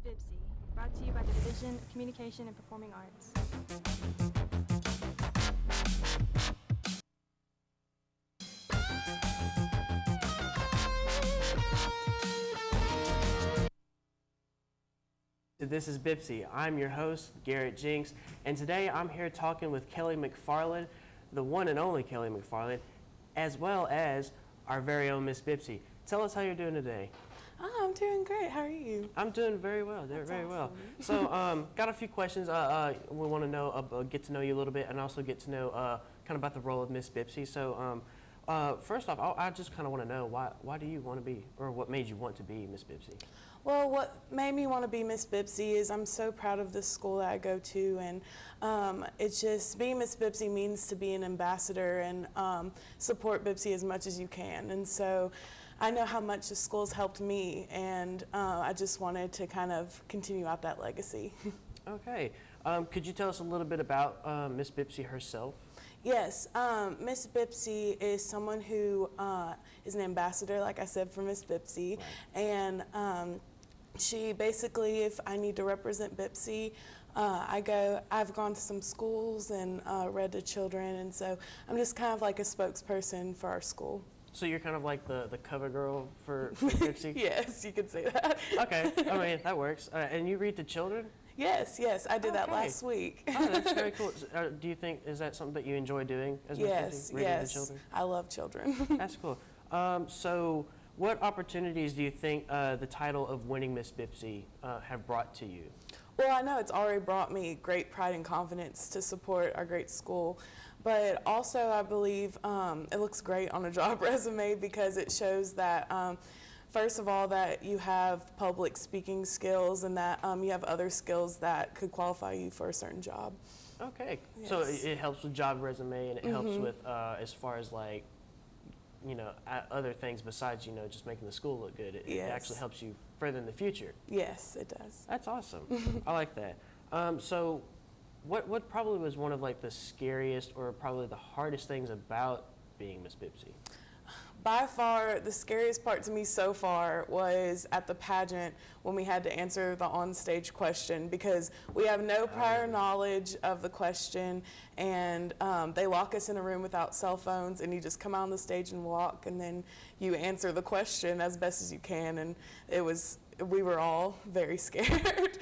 BPCC, brought to you by the Division of Communication and Performing Arts. This is BPCC. I'm your host, Garrett Jinks, and today I'm here talking with Kelly McFarland, the one and only Kelly McFarland, as well as our very own Miss BPCC. Tell us how you're doing today. Oh, I'm doing great. How are you? I'm doing very well. Doing very well. So, got a few questions. We want to know, get to know you a little bit, and also get to know kind of about the role of Miss BPCC. So, first off, I just kind of want to know why do you want to be, or what made you want to be Miss BPCC? Well, what made me want to be Miss BPCC is I'm so proud of the school that I go to, and it's just being Miss BPCC means to be an ambassador and support BPCC as much as you can. And so I know how much the school's helped me, and I just wanted to kind of continue out that legacy. Okay. Could you tell us a little bit about Miss BPCC herself? Yes, Miss BPCC is someone who is an ambassador, like I said, for Miss BPCC, Right. and she basically, if I need to represent BPCC, I've gone to some schools and read to children, and so I'm just kind of like a spokesperson for our school. So you're kind of like the cover girl for BPCC? Yes, you could say that. Okay, I mean, that works. And you read to children? Yes, I did that last week. Oh, that's very cool. Do you think, is that something that you enjoy doing as Yes, reading yes, to children? I love children. That's cool. So what opportunities do you think the title of winning Miss BPCC have brought to you? Well, I know it's already brought me great pride and confidence to support our great school, but also I believe it looks great on a job resume because it shows that first of all, that you have public speaking skills and that you have other skills that could qualify you for a certain job. Okay, Yes. so it helps with job resume, and it helps with as far as like, you know, other things besides, you know, just making the school look good. It Yes. actually helps you further in the future. Yes, it does. That's awesome. I like that. So what probably was one of like the scariest or probably the hardest things about being Miss BPCC? By far, the scariest part to me so far was at the pageant when we had to answer the on-stage question because we have no prior knowledge of the question, and they lock us in a room without cell phones, and you just come out on the stage and walk, and then you answer the question as best as you can, and we were all very scared.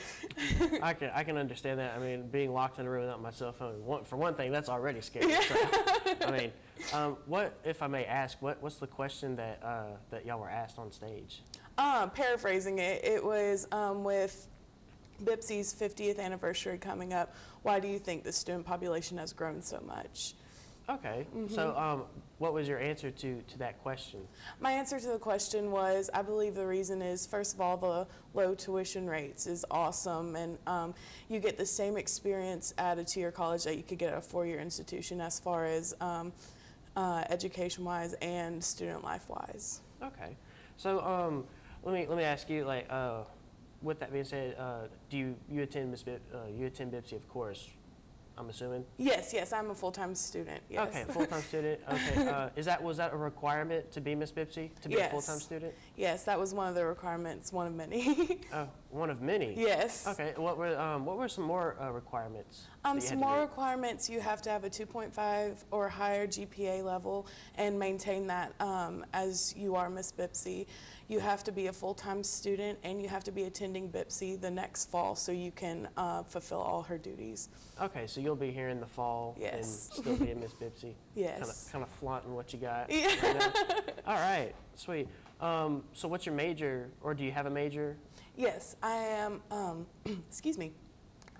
I can understand that. I mean, being locked in a room without my cell phone, for one thing, that's already scary. So, I mean, what, if I may ask, what's the question that that y'all were asked on stage? Paraphrasing it, it was with BPCC's 50th anniversary coming up. Why do you think the student population has grown so much? Okay, so what was your answer to that question? My answer to the question was, I believe the reason is, first of all, the low tuition rates is awesome, and you get the same experience at a two-year college that you could get at a four-year institution as far as education-wise and student life-wise. Okay, so let me ask you, like, with that being said, do you attend you attend BPCC, of course, I'm assuming? Yes, I'm a full-time student, yes. Okay, full-time student, okay. Was that a requirement to be Miss BPCC, to be a full-time student? Yes, that was one of the requirements, one of many. Oh, one of many? Yes. Okay, what were some more requirements? Some more requirements, you have to have a 2.5 or higher GPA level and maintain that as you are Miss BPCC. You have to be a full-time student, and you have to be attending BPCC the next fall so you can fulfill all her duties. Okay, so you'll be here in the fall and Yes. still be a Miss BPCC? Yes. Kind of flaunting what you got. Yeah. Right now? All right, sweet. So what's your major, or do you have a major? Yes, I am, excuse me.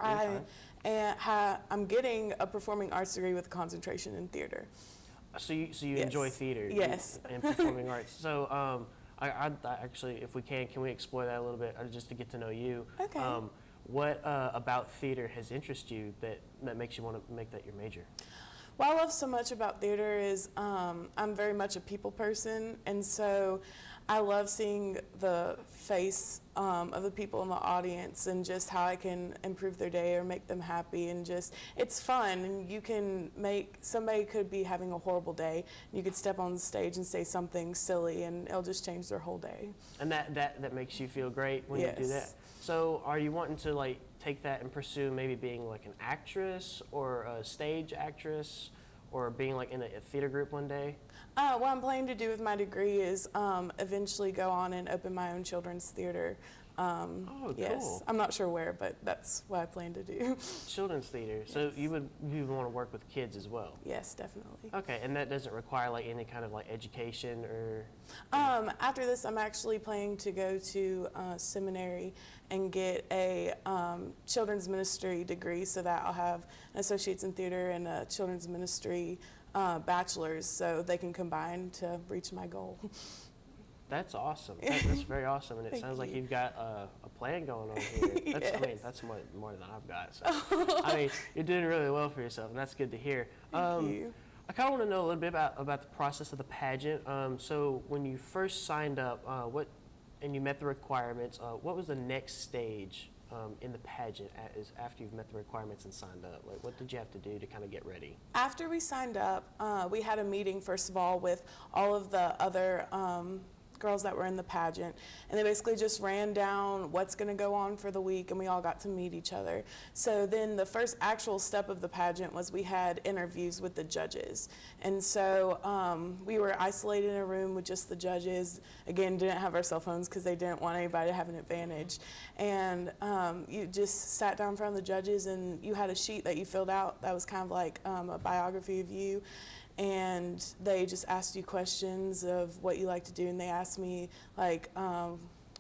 You're I'm getting a performing arts degree with a concentration in theater. So you Yes. enjoy theater? Yes. And performing arts. So I actually, if we can we explore that a little bit just to get to know you? Okay. What about theater has interested you that makes you want to make that your major? What I love so much about theater is I'm very much a people person, and so I love seeing the face of the people in the audience and just how I can improve their day or make them happy, and just, it's fun, and you can make, somebody could be having a horrible day, you could step on the stage and say something silly and it'll just change their whole day. And that makes you feel great when you do that. So are you wanting to like take that and pursue maybe being like an actress or a stage actress, or being like in a theater group one day? What I'm planning to do with my degree is eventually go on and open my own children's theater. Oh, yes. cool. I'm not sure where, but that's what I plan to do. Children's theater. Yes. So you would want to work with kids as well? Yes, definitely. Okay, and that doesn't require like any kind of like education or? After this, I'm actually planning to go to seminary and get a children's ministry degree, so that I'll have an associate's in theater and a children's ministry bachelor's, so they can combine to reach my goal. That's awesome. That's very awesome, and it sounds like you've got a plan going on here. That's, Yes. I mean, that's more than I've got. So, I mean, you're doing really well for yourself, and that's good to hear. Thank you. I kind of want to know a little bit about the process of the pageant. So, when you first signed up, and you met the requirements, what was the next stage in the pageant after you've met the requirements and signed up? Like, what did you have to do to kind of get ready? After we signed up, we had a meeting, first of all, with all of the other girls that were in the pageant, and they basically just ran down what's going to go on for the week, and we all got to meet each other. So then the first actual step of the pageant was we had interviews with the judges, and so we were isolated in a room with just the judges. Again, didn't have our cell phones because they didn't want anybody to have an advantage, and you just sat down in front of the judges, and you had a sheet that you filled out that was kind of like a biography of you. And they just asked you questions of what you like to do, and they asked me like,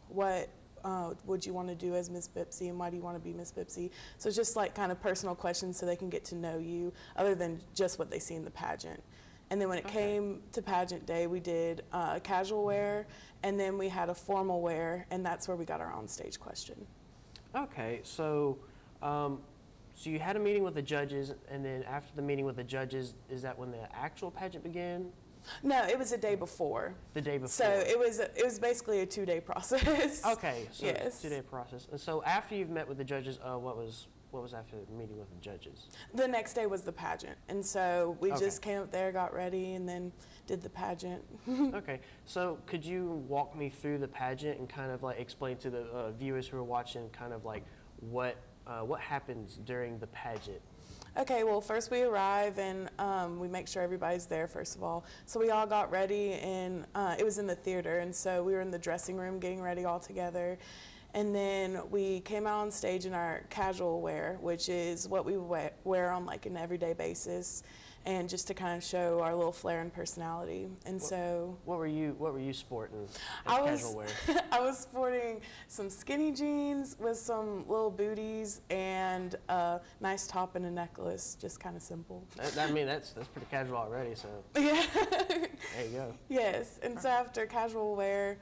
what would you want to do as Miss Bipsy, and why do you want to be Miss Bipsy? So it's just like kind of personal questions, so they can get to know you other than just what they see in the pageant. And then when it came to pageant day, we did casual wear, and then we had a formal wear, and that's where we got our on-stage question. Okay, so so you had a meeting with the judges, and then after the meeting with the judges, is that when the actual pageant began? No, it was a day before. The day before. So it was basically a 2-day process. Okay, so yes. it's a 2-day process. And so after you've met with the judges, what was after the meeting with the judges? The next day was the pageant, and so we just came up there, got ready, and then did the pageant. Okay, so could you walk me through the pageant and kind of like explain to the viewers who are watching kind of like what happens during the pageant? Okay, well, first we arrive, and we make sure everybody's there, first of all. So we all got ready, and it was in the theater, and so we were in the dressing room getting ready all together. And then we came out on stage in our casual wear, which is what we wear on like an everyday basis, and just to kind of show our little flair and personality. And what were you sporting as casual wear? I was sporting some skinny jeans with some little booties and a nice top and a necklace, just kind of simple. I mean, that's pretty casual already. So yeah. There you go. Yes, and so after casual wear,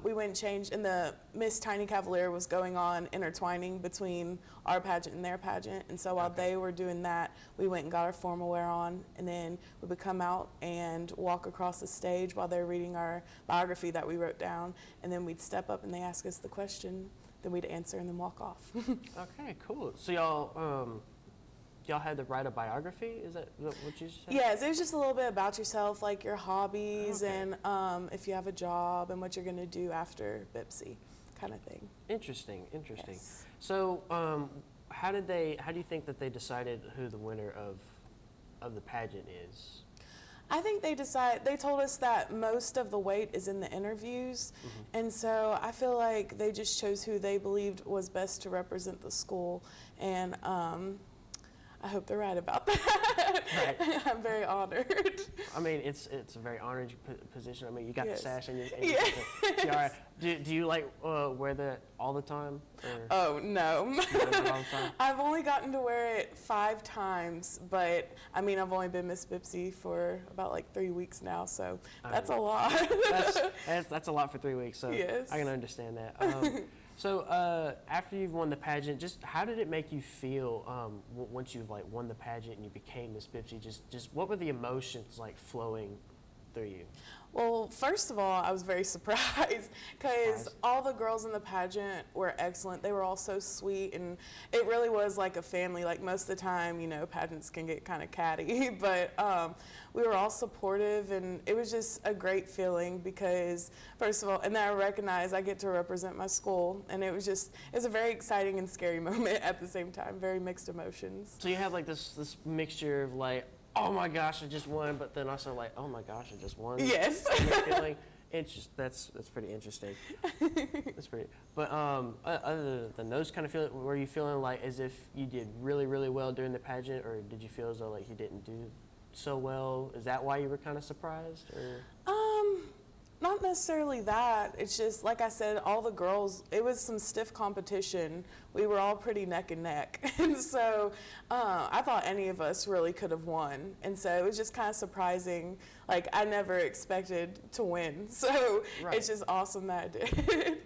we went and changed, and the Miss Tiny Cavalier was going on, intertwining between our pageant and their pageant. And so while they were doing that, we went and got our formal wear on, and then we would come out and walk across the stage while they were reading our biography that we wrote down, and then we'd step up and they ask us the question, then we'd answer and then walk off. Okay, cool. So y'all had to write a biography? Is that what you said? Yes, it was just a little bit about yourself, like your hobbies, and if you have a job, and what you're going to do after Bipsy, kind of thing. Interesting. Yes. So how do you think that they decided who the winner of the pageant is? I think they told us that most of the weight is in the interviews, and so I feel like they just chose who they believed was best to represent the school, and I hope they're right about that. Right. I'm very honored. I mean, it's a very honored position. I mean, you got the sash and yeah. tiara. Do you like wear that all the time? Or oh, no. you wear it all the time? I've only gotten to wear it 5 times, but I mean, I've only been Miss Bipsy for about like 3 weeks now, so that's a lot. that's a lot for 3 weeks, so yes. I can understand that. So after you've won the pageant, just how did it make you feel once you've like won the pageant and you became Miss Bipsy? Just what were the emotions like flowing through you? Well, first of all, I was very surprised because all the girls in the pageant were excellent. They were all so sweet, and it really was like a family. Like most of the time, you know, pageants can get kind of catty, but we were all supportive, and it was just a great feeling because, first of all, and then I recognize I get to represent my school, and it was a very exciting and scary moment at the same time, very mixed emotions. So you have like this mixture of like, oh my gosh, I just won, but then also like, oh my gosh, I just won. Yes. Feeling. It's just, that's pretty interesting. That's pretty. But other than those kind of feelings, were you feeling like as if you did really, really well during the pageant, or did you feel as though like you didn't do so well? Is that why you were kind of surprised? Or? Not necessarily that. It's just, like I said, all the girls, it was some stiff competition. We were all pretty neck and neck. And so I thought any of us really could have won. And so it was just kind of surprising. Like, I never expected to win. So it's just awesome that I did.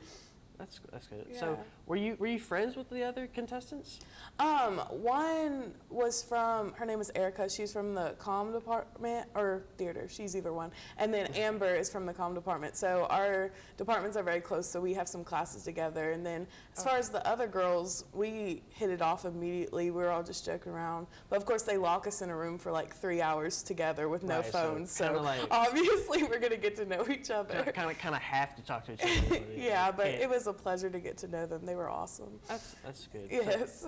That's good. Yeah. So were you friends with the other contestants? One was from, her name is Erica. She's from the comm department or theater. She's either one. And then Amber is from the comm department. So our departments are very close. So we have some classes together. And then as far as the other girls, we hit it off immediately. We were all just joking around. But of course, they lock us in a room for like 3 hours together with no phones. So like, obviously, we're going to get to know each other. Kind of have to talk to each other. Yeah, but it was a pleasure to get to know them. They were awesome. That's good. Yes.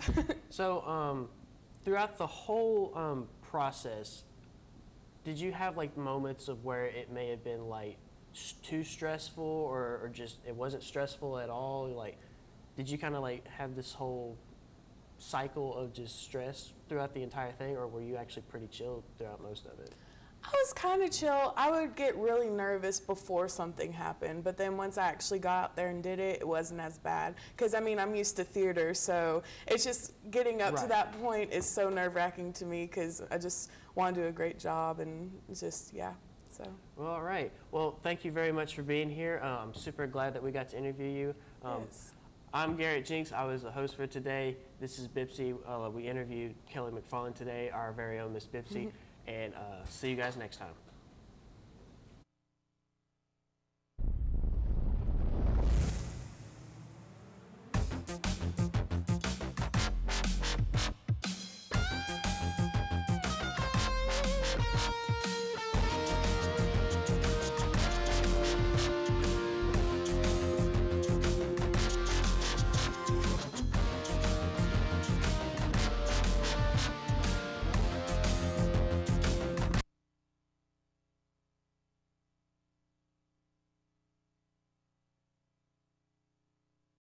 So throughout the whole process, did you have like moments of where it may have been like too stressful, or just it wasn't stressful at all? Like, did you kind of like have this whole cycle of just stress throughout the entire thing, or were you actually pretty chill throughout most of it? I was kind of chill. I would get really nervous before something happened, but then once I actually got out there and did it, it wasn't as bad. Because, I mean, I'm used to theater, so it's just getting up to that point is so nerve-wracking to me because I just want to do a great job, and just, yeah, so. Well, all right. Well, thank you very much for being here. I'm super glad that we got to interview you. Yes. I'm Garrett Jinks. I was the host for today. This is Bipsy. We interviewed Kelly McFarland today, our very own Miss Bipsy. And see you guys next time.